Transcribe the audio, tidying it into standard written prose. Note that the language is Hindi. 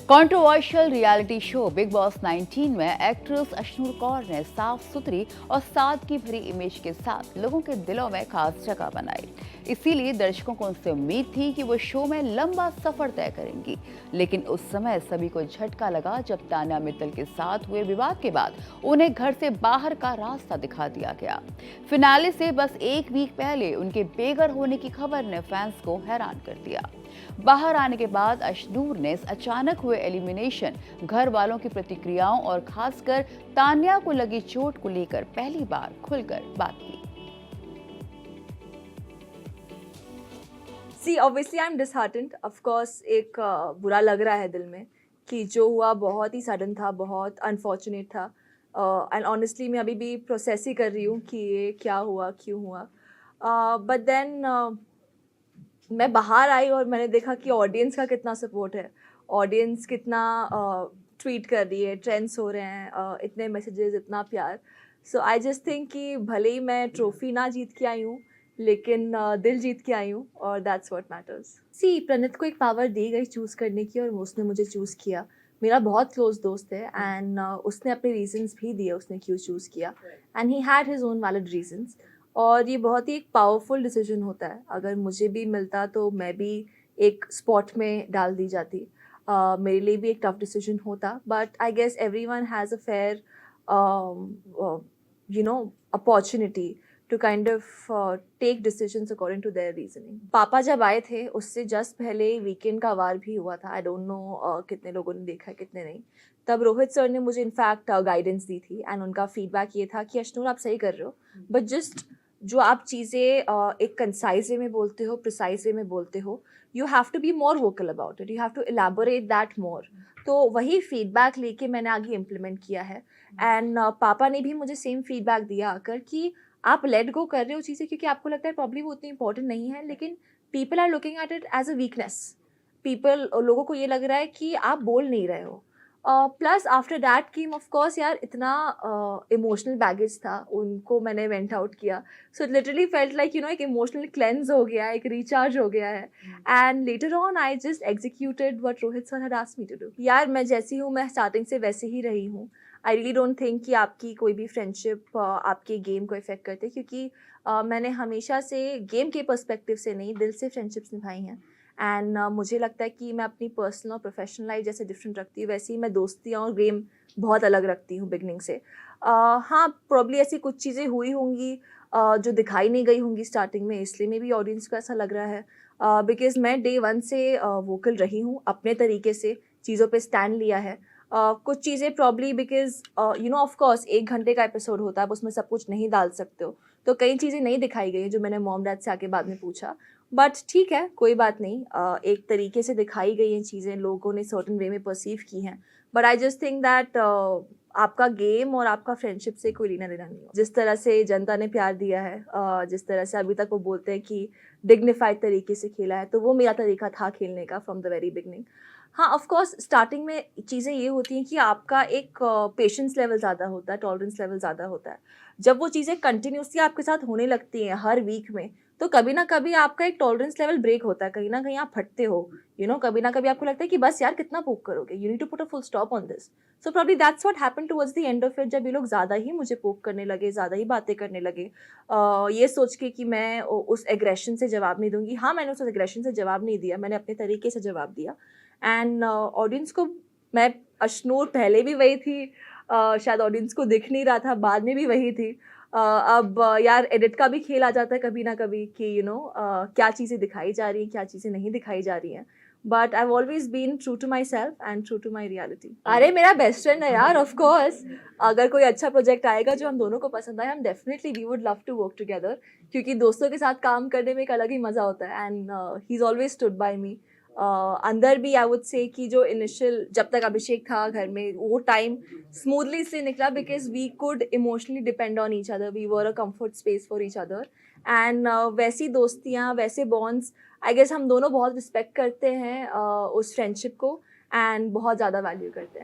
Controversial reality show big boss 19 में एक्ट्रेस अश्नूर कौर ने साफ सुथरी और सादगी भरी इमेज के साथ लोगों के दिलों में खास जगह बनाई। इसीलिए दर्शकों को उनसे उम्मीद थी कि वो शो में लंबा सफर तय करेंगी। लेकिन उस समय सभी को झटका लगा जब तान्या मित्तल के साथ हुए विवाद के बाद उन्हें घर से बाहर का रास्ता दिखा दिया गया। फिनाले से बस एक वीक पहले उनके बेघर होने की खबर ने फैंस को हैरान कर दिया। बाहर आने के बाद अश्नूर ने इस अचानक हुए एलिमिनेशन, घर वालों की प्रतिक्रियाओं और खासकर तान्या को लगी चोट को लेकर पहली बार खुलकर बात की। See obviously I am disheartened. Of course एक बुरा लग रहा है दिल में कि जो हुआ बहुत ही सडन था, बहुत अनफॉर्चुनेट था। एंड ऑनेस्टली मैं अभी भी प्रोसेस ही कर रही हूँ कि ये क्या हुआ, क्यों हुआ। बट देन मैं बाहर आई और मैंने देखा कि ऑडियंस का कितना सपोर्ट है, ऑडियंस कितना ट्वीट कर रही है, ट्रेंड्स हो रहे हैं, इतने मैसेजेस, इतना प्यार। सो आई जस्ट थिंक कि भले ही मैं ट्रॉफी ना जीत के आई हूँ, लेकिन दिल जीत के आई हूँ, और दैट्स व्हाट मैटर्स। सी प्रणीत को एक पावर दी गई चूज़ करने की, और उसने मुझे चूज़ किया। मेरा बहुत क्लोज दोस्त है, एंड उसने अपने रीजंस भी दिए उसने क्यों चूज़ किया, and he had his own valid reasons. और ये बहुत ही एक पावरफुल डिसीजन होता है। अगर मुझे भी मिलता तो मैं भी एक स्पॉट में डाल दी जाती। मेरे लिए भी एक टफ डिसीजन होता, but I guess everyone has a fair opportunity to kind of take decisions according to their reasoning. पापा जब आए थे उससे जस्ट पहले वीकेंड का वार भी हुआ था। आई डोंट नो कितने लोगों ने देखा है, कितने नहीं। तब रोहित सर ने मुझे इनफैक्ट गाइडेंस दी थी, एंड उनका फीडबैक ये था कि अश्नूर आप सही कर रहे हो, बट जस्ट जो आप चीज़ें एक कंसाइज वे में बोलते हो, प्रिसाइज वे में बोलते हो, you have to be more vocal about it, you have to elaborate that more. तो वही फीडबैक लेके मैंने आगे इम्प्लीमेंट किया है। एंड पापा ने भी मुझे सेम फीडबैक दिया आकर कि आप लेट गो कर रहे हो चीज़ें क्योंकि आपको लगता है प्रॉब्लम वो उतनी इंपॉर्टेंट नहीं है, लेकिन people are looking at it as a weakness. लोगों को ये लग रहा है कि आप बोल नहीं रहे हो। Plus after that came of course यार इतना इमोशनल बैगेज था, उनको मैंने वेंट आउट किया। So it literally felt like एक इमोशनल क्लेंज हो गया, एक रिचार्ज हो गया है। And later on I just executed what Rohit sir had asked me to do. यार मैं जैसी हूँ, मैं स्टार्टिंग से वैसे ही रही हूँ। आई रियली डोंट थिंक कि आपकी कोई भी फ्रेंडशिप आपके गेम को इफेक्ट करते, क्योंकि मैंने हमेशा से गेम के पर्सपेक्टिव से नहीं, दिल से फ्रेंडशिप्स निभाई हैं। एंड मुझे लगता है कि मैं अपनी पर्सनल और प्रोफेशनल लाइफ जैसे डिफरेंट रखती हूँ, वैसे ही मैं दोस्तियाँ और गेम बहुत अलग रखती हूँ बिगनिंग से। हाँ, प्रॉब्ली ऐसी कुछ चीज़ें हुई होंगी जो दिखाई नहीं गई होंगी स्टार्टिंग में, इसलिए में भी ऑडियंस को ऐसा लग रहा है। बिकॉज मैं डे वन से वोकल रही हूँ, अपने तरीके से चीज़ों पे स्टैंड लिया है। कुछ चीज़ें प्रॉब्ली बिकॉज ऑफ कोर्स 1 घंटे का एपिसोड होता है, आप उसमें सब कुछ नहीं डाल सकते हो, तो कई चीज़ें नहीं दिखाई गई जो मैंने मॉम डैड से आके बाद में पूछा। बट ठीक है, कोई बात नहीं। एक तरीके से दिखाई गई हैं चीज़ें, लोगों ने सर्टन वे में परसीव की हैं। But I just think that आपका गेम और आपका फ्रेंडशिप से कोई लेना देना नहीं हो। जिस तरह से जनता ने प्यार दिया है, जिस तरह से अभी तक वो बोलते हैं कि डिग्निफाइड तरीके से खेला है, तो वो मेरा तरीका था खेलने का फ्रॉम द वेरी बिगनिंग। हाँ, ऑफ कोर्स स्टार्टिंग में चीज़ें ये होती हैं कि आपका एक पेशेंस लेवल ज़्यादा होता है, टॉलरेंस लेवल ज़्यादा होता है। जब वो चीज़ें कंटिन्यूसली आपके साथ होने लगती हैं हर वीक में, तो कभी ना कभी आपका एक टॉलरेंस लेवल ब्रेक होता है, कहीं ना कहीं आप फटते हो। कभी ना कभी आपको लगता है कि बस यार कितना पोक करोगे, you need to put a full stop on this. So probably that's what happened towards the end of it, जब ये लोग ज़्यादा ही मुझे पोक करने लगे, ज़्यादा ही बातें करने लगे, ये सोच के कि मैं उस एग्रेशन से जवाब नहीं दूंगी। हाँ, मैंने उस एग्रेशन से जवाब नहीं दिया, मैंने अपने तरीके से जवाब दिया। एंड ऑडियंस को मैं अश्नूर पहले भी वही थी, शायद ऑडियंस को दिख नहीं रहा था, बाद में भी वही थी। अब यार एडिट का भी खेल आ जाता है कभी ना कभी कि क्या चीज़ें दिखाई जा रही हैं, क्या चीज़ें नहीं दिखाई जा रही हैं। But I have always been true to myself and true to my reality. अरे मेरा बेस्ट फ्रेंड है यार, ऑफ कोर्स। अगर कोई अच्छा प्रोजेक्ट आएगा जो हम दोनों को पसंद आए, हम definitely we would love to work together, क्योंकि दोस्तों के साथ काम करने में एक अलग ही मज़ा होता है। And he is always stood by me. अंदर भी आई वुड से कि जो इनिशियल जब तक अभिषेक था घर में, वो टाइम स्मूथली इसलिए निकला because we could emotionally depend on each other, we were a comfort space for each other. And वैसी दोस्तियाँ, वैसे बॉन्ड्स, आई गेस हम दोनों बहुत रिस्पेक्ट करते हैं उस फ्रेंडशिप को, एंड बहुत ज़्यादा वैल्यू करते हैं।